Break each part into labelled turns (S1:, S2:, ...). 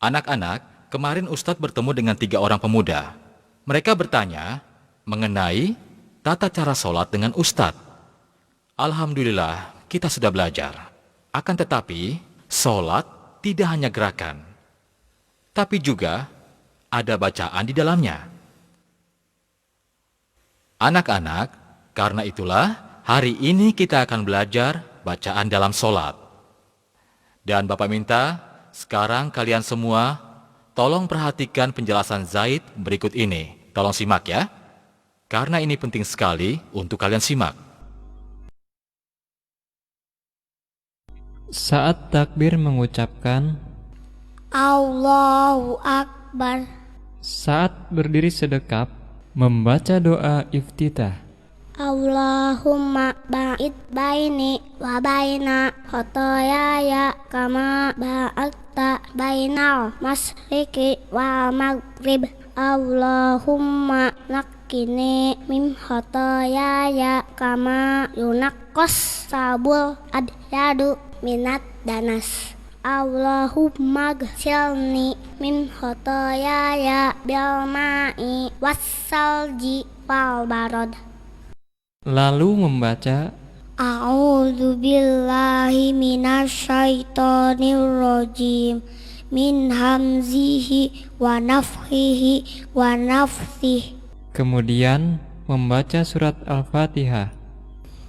S1: Anak-anak, kemarin Ustadz bertemu dengan 3 orang pemuda. Mereka bertanya mengenai tata cara sholat dengan Ustadz. Alhamdulillah, kita sudah belajar. Akan tetapi, sholat tidak hanya gerakan, tapi juga ada bacaan di dalamnya. Anak-anak, karena itulah hari ini kita akan belajar bacaan dalam sholat. Dan Bapak minta, sekarang kalian semua tolong perhatikan penjelasan Zaid berikut ini. Tolong simak ya, karena ini penting sekali untuk kalian simak.
S2: Saat takbir mengucapkan
S3: Allahu Akbar.
S2: saat berdiri sedekap, membaca doa iftitah.
S3: Allahumma ba'id baini wa baina khotoyaya kama ba'adta bainal masyriki wal maghrib. Allahumma nakkini min khotoyaya kama yunaqqas sabul adyadu minat danas. Allahumma gsilni min khotoyaya bil ma'i wassalji wal barad.
S2: Lalu membaca
S3: A'udzu billahi minasyaitonir rajim min hamzihi wa nafthihi wa nafthihi.
S2: kemudian membaca surat Al-Fatihah.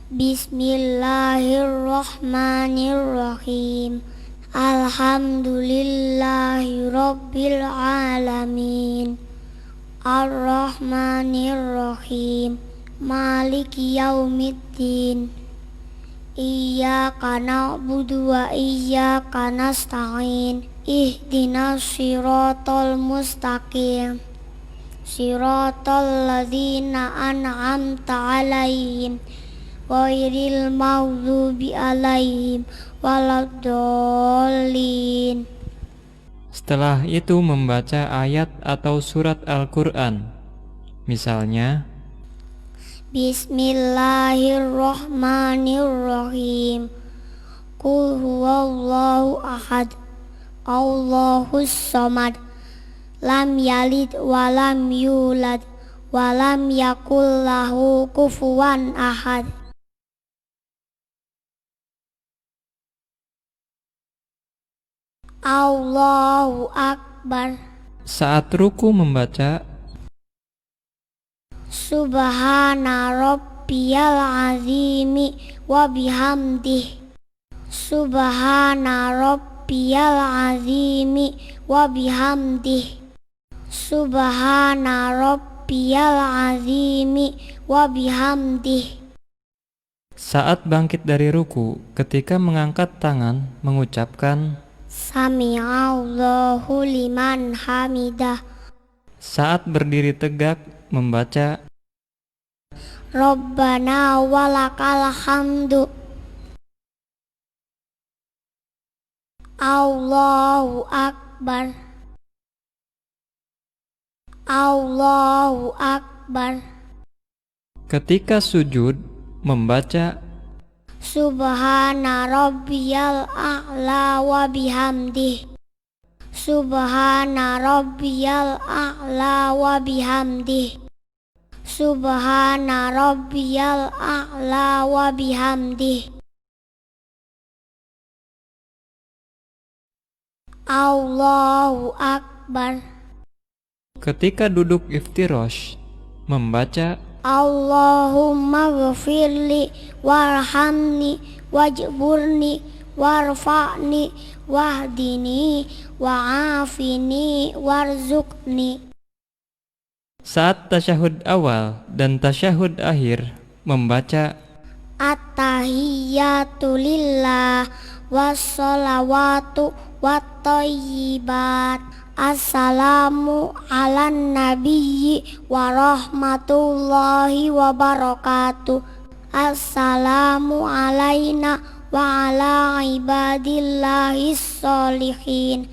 S3: Bismillahirrahmanirrahim. Alhamdulillahi rabbil alamin. Ar-Rahmanir-Rahim. Maliki yaumiddin. Iyyaka na'budu wa iyyaka nasta'in. Ihdinas siratal mustaqim. Siratal ladzina an'amta 'alaihim ghairil maghdubi 'alaihim waladdallin.
S2: Setelah itu membaca ayat atau surat Al-Quran. Misalnya,
S3: Bismillahirrahmanirrahim. Qul huwallahu ahad. Allahus samad. Lam yalid wa lam yulad wa lam yakul lahu kufuwan ahad. Allahu akbar.
S2: saat ruku membaca
S3: Subhana rabbiyal azimi wa bihamdih. Subhana rabbiyal azimi wa bihamdih. Subhana rabbiyal azimi wa bihamdih.
S2: saat bangkit dari ruku, ketika mengangkat tangan, mengucapkan
S3: Sami'allahu liman hamidah.
S2: saat berdiri tegak, membaca
S3: Rabbana walakal hamdu. Allahu akbar. Allahu akbar.
S2: ketika sujud, membaca
S3: Subhana rabbiyal a'la wa bihamdih. Subhana rabbiyal a'la wa bihamdih. Subhana rabbiyal a'la wa bihamdih. Allahu akbar.
S2: ketika duduk iftirosh, membaca
S3: Allahumma ghafirli warhamni wajburni warfa'ni wahdini wa'afini warzuqni.
S2: saat tasyahud awal dan tasyahud akhir, membaca
S3: At-tahiyyatu lillah wassalawatu wattayyibat. Assalamu ala nabiyyi wa rahmatullahi wa barakatuh. Assalamu alaina wa ala ibadillahi sholihin.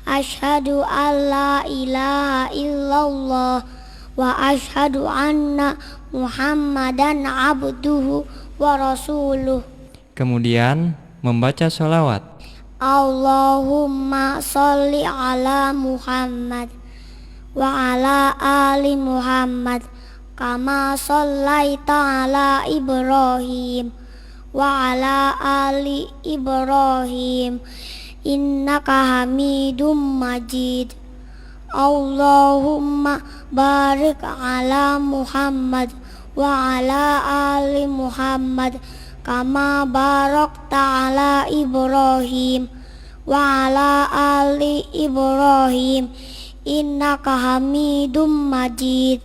S3: Ashhadu an la ilaha illallah wa ashhadu anna Muhammadan abduhu wa rasuluh.
S2: kemudian membaca sholawat.
S3: Allahumma sholli ala Muhammad wa ala ali Muhammad kama shallaita ala Ibrahim wa ala ali Ibrahim innaka Hamidum Majid. Allahumma barik ala Muhammad wa ala ali Muhammad kama barakta ala Ibrahim wa ala ali Ibrahim innaka Hamidum Majid.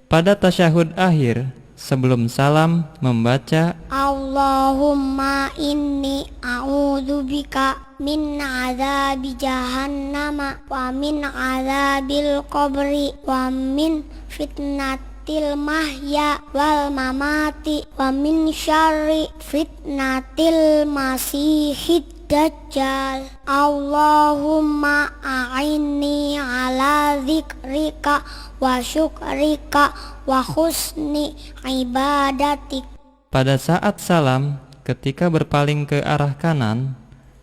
S2: Pada tasyahud akhir, sebelum salam membaca
S3: Allahumma inni a'udzubika min azabi jahannama wa min azabil qabri wa min fitnatil mahya wal mamati wa min syarri fitnatil masihid dajjal. Allahumma a'inni ala zikrika wa syukrika wa husni ibadatik.
S2: pada saat salam ketika berpaling ke arah kanan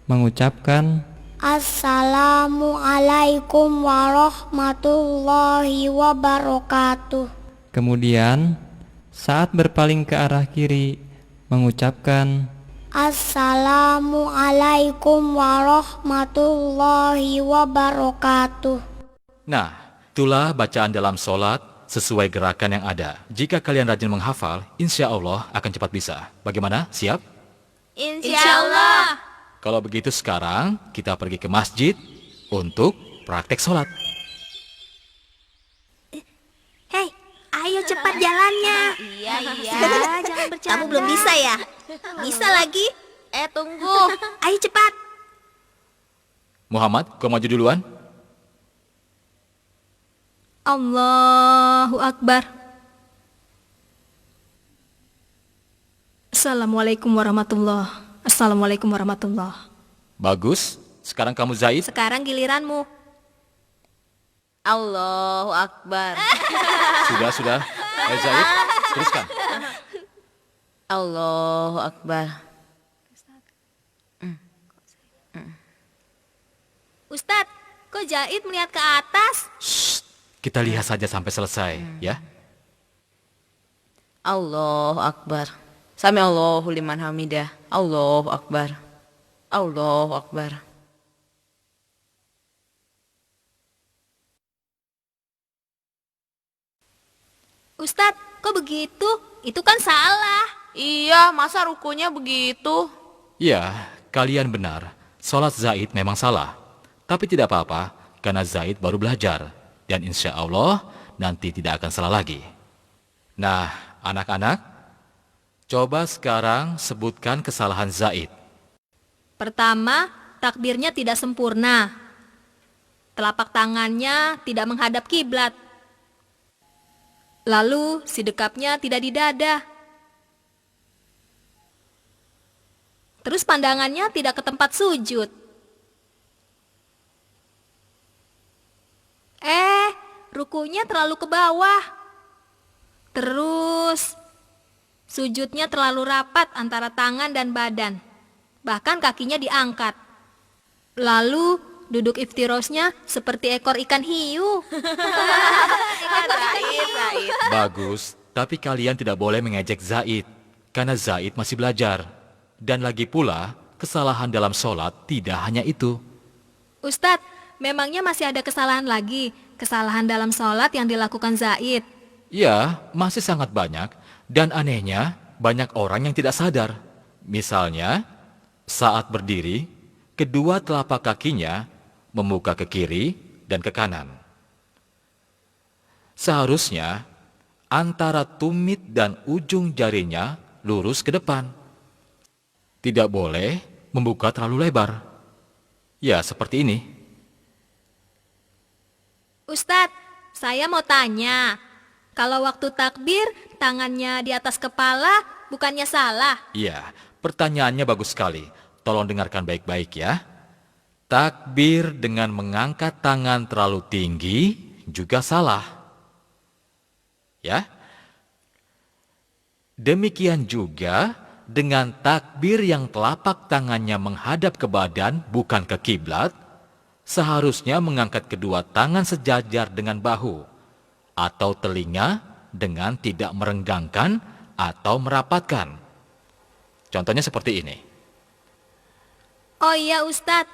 S2: mengucapkan
S3: Assalamu alaikum warahmatullahi wabarakatuh.
S2: kemudian saat berpaling ke arah kiri mengucapkan
S3: Assalamu alaikum warahmatullahi wabarakatuh.
S1: Nah, itulah bacaan dalam sholat sesuai gerakan yang ada. Jika kalian rajin menghafal, insya Allah akan cepat bisa. Bagaimana? Siap?
S4: Insya Allah.
S1: Kalau begitu sekarang kita pergi ke masjid untuk praktek sholat.
S4: Hei, ayo cepat jalannya. Iya, jangan bercanda. Kamu belum bisa ya? Bisa lagi? Tunggu. Ayo cepat.
S1: Muhammad, kau maju duluan.
S5: Allahu Akbar. Assalamualaikum warahmatullahi. Assalamualaikum warahmatullahi.
S1: Bagus. Sekarang kamu Zaid.
S5: Sekarang giliranmu.
S4: Allahu Akbar.
S1: Sudah. Zaid, teruskan.
S4: Allahu Akbar.
S5: Ustadz, kok Zaid melihat ke atas?
S1: Shh, kita lihat saja sampai selesai, ya.
S4: Allahu Akbar. Sami Allahu liman hamidah. Allahu Akbar. Allahu Akbar.
S5: Ustadz, kok begitu? Itu kan salah.
S4: Iya, masa rukunya begitu?
S1: Ya, kalian benar. Sholat Zaid memang salah. Tapi tidak apa-apa, karena Zaid baru belajar. Dan insya Allah nanti tidak akan salah lagi. Nah, anak-anak, coba sekarang sebutkan kesalahan Zaid.
S5: Pertama, takbirnya tidak sempurna. Telapak tangannya tidak menghadap kiblat. Lalu, sidekapnya tidak di dada. Terus pandangannya tidak ke tempat sujud. Rukunya terlalu ke bawah. Terus, sujudnya terlalu rapat antara tangan dan badan. Bahkan kakinya diangkat. Lalu, duduk iftirosnya seperti ekor ikan hiu.
S1: Bagus, tapi kalian tidak boleh mengejek Zaid. Karena Zaid masih belajar. Dan lagi pula, kesalahan dalam sholat tidak hanya itu.
S5: Ustadz, memangnya masih ada kesalahan lagi? Kesalahan dalam sholat yang dilakukan Zaid?
S1: Ya, masih sangat banyak. Dan anehnya, banyak orang yang tidak sadar. Misalnya, saat berdiri, kedua telapak kakinya membuka ke kiri dan ke kanan. Seharusnya, antara tumit dan ujung jarinya lurus ke depan. Tidak boleh membuka terlalu lebar. Ya, seperti ini.
S5: Ustadz, saya mau tanya. Kalau waktu takbir, tangannya di atas kepala, bukannya salah?
S1: Iya, pertanyaannya bagus sekali. Tolong dengarkan baik-baik ya. Takbir dengan mengangkat tangan terlalu tinggi juga salah. Ya. Demikian juga dengan takbir yang telapak tangannya menghadap ke badan bukan ke kiblat, seharusnya mengangkat kedua tangan sejajar dengan bahu atau telinga dengan tidak merenggangkan atau merapatkan. Contohnya seperti ini.
S5: Oh iya Ustadz,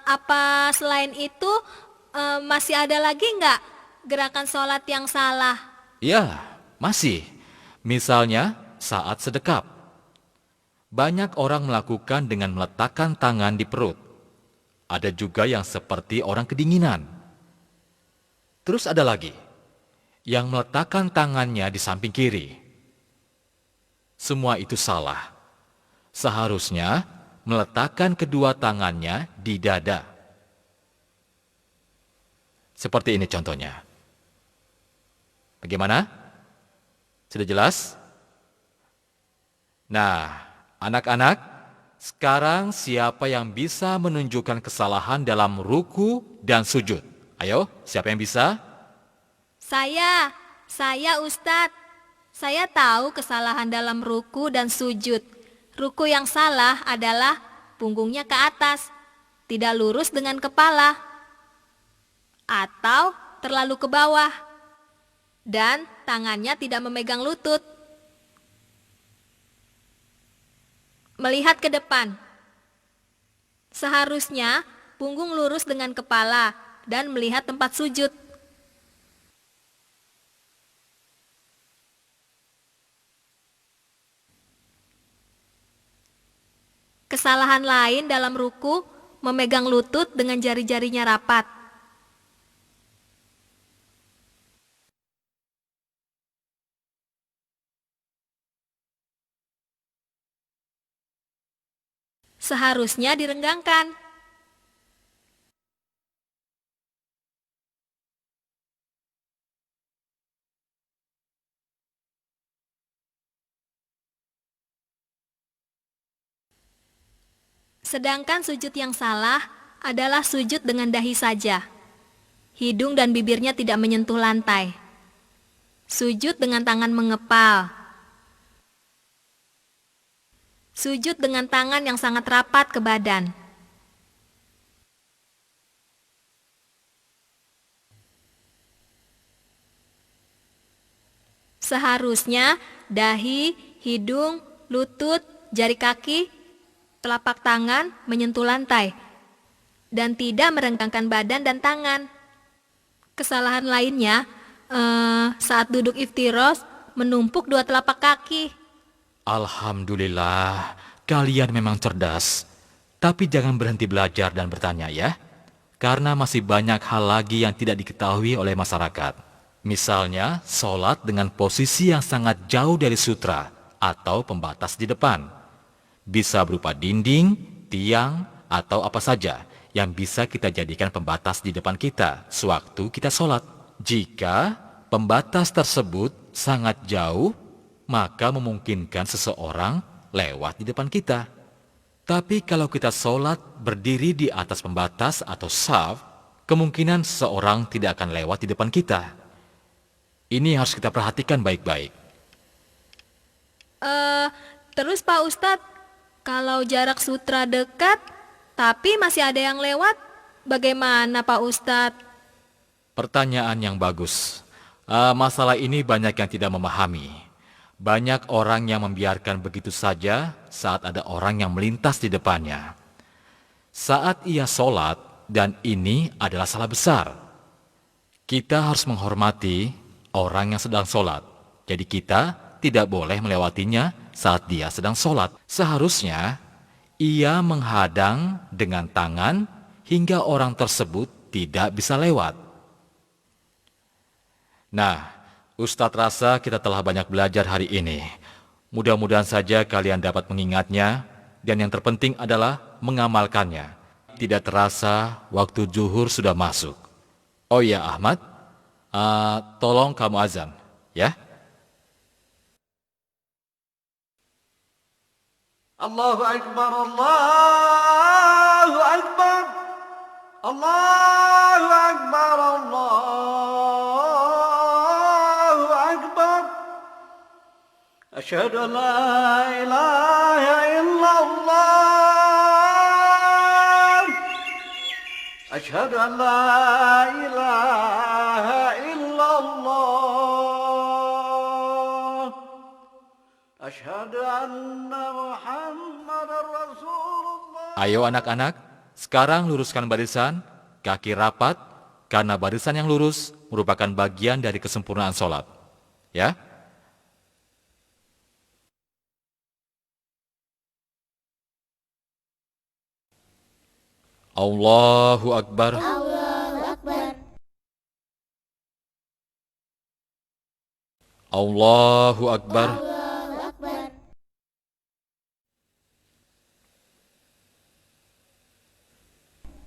S5: apa selain itu masih ada lagi nggak gerakan sholat yang salah?
S1: Ya, masih. Misalnya saat sedekap. Banyak orang melakukan dengan meletakkan tangan di perut. Ada juga yang seperti orang kedinginan. Terus ada lagi yang meletakkan tangannya di samping kiri. Semua itu salah. Seharusnya meletakkan kedua tangannya di dada. Seperti ini contohnya. Bagaimana? Sudah jelas? Nah, anak-anak, sekarang siapa yang bisa menunjukkan kesalahan dalam ruku dan sujud? Ayo, siapa yang bisa?
S5: Saya Ustadz. Saya tahu kesalahan dalam ruku dan sujud. Ruku yang salah adalah punggungnya ke atas, tidak lurus dengan kepala, atau terlalu ke bawah, dan tangannya tidak memegang lutut. Melihat ke depan. Seharusnya punggung lurus dengan kepala dan melihat tempat sujud. Kesalahan lain dalam ruku, memegang lutut dengan jari-jarinya rapat. Seharusnya direnggangkan. Sedangkan sujud yang salah adalah sujud dengan dahi saja. Hidung dan bibirnya tidak menyentuh lantai. Sujud dengan tangan mengepal. Sujud dengan tangan yang sangat rapat ke badan. Seharusnya dahi, hidung, lutut, jari kaki, telapak tangan menyentuh lantai dan tidak merenggangkan badan dan tangan. Kesalahan lainnya saat duduk iftirosh menumpuk dua telapak kaki.
S1: Alhamdulillah, kalian memang cerdas. Tapi jangan berhenti belajar dan bertanya ya. Karena masih banyak hal lagi yang tidak diketahui oleh masyarakat. Misalnya, sholat dengan posisi yang sangat jauh dari sutra atau pembatas di depan. Bisa berupa dinding, tiang, atau apa saja yang bisa kita jadikan pembatas di depan kita sewaktu kita sholat. Jika pembatas tersebut sangat jauh, maka memungkinkan seseorang lewat di depan kita. Tapi kalau kita sholat berdiri di atas pembatas atau shaf, kemungkinan seseorang tidak akan lewat di depan kita. Ini harus kita perhatikan baik-baik.
S5: Terus Pak Ustadz, kalau jarak sutra dekat, tapi masih ada yang lewat, bagaimana Pak Ustadz?
S1: Pertanyaan yang bagus. Masalah ini banyak yang tidak memahami. Banyak orang yang membiarkan begitu saja saat ada orang yang melintas di depannya. Saat ia sholat, dan ini adalah salah besar. Kita harus menghormati orang yang sedang sholat. Jadi kita tidak boleh melewatinya saat dia sedang sholat. Seharusnya ia menghadang dengan tangan hingga orang tersebut tidak bisa lewat. Nah, Ustadz rasa kita telah banyak belajar hari ini. Mudah-mudahan saja kalian dapat mengingatnya, dan yang terpenting adalah mengamalkannya. Tidak terasa waktu zuhur sudah masuk. Oh ya Ahmad, tolong kamu azan, ya.
S6: Allahu Akbar, Allahu Akbar, Allahu Akbar, Allahu Akbar. أشهد أن لا إله إلا الله أشهد أن لا إله إلا الله أشهد أن محمد رسول الله.
S1: Ayo anak-anak, sekarang luruskan barisan, kaki rapat, karena barisan yang lurus merupakan bagian dari kesempurnaan sholat. Ya? Allahu Akbar.
S3: Allahu Akbar.
S1: Allahu Akbar.
S3: Allahu Akbar.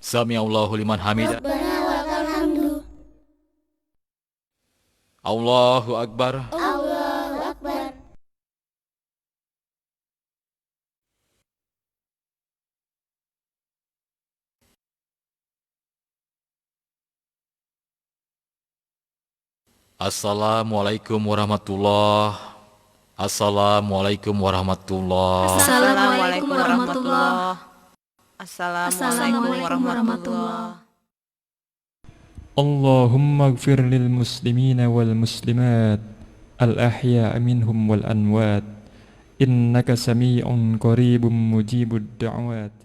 S1: Sami Allahu liman hamidah.
S3: Rabbana walakal hamdu.
S1: Allahu Akbar.
S3: Allahu Akbar.
S1: Assalamualaikum warahmatullah. Assalamualaikum warahmatullah.
S5: Assalamualaikum warahmatullah.
S4: Assalamualaikum warahmatullahi.
S2: Allahumma ighfir lil muslimina wal muslimat al-ahya'a minhum wal anwat innaka sami'un qaribun mujibud da'wat.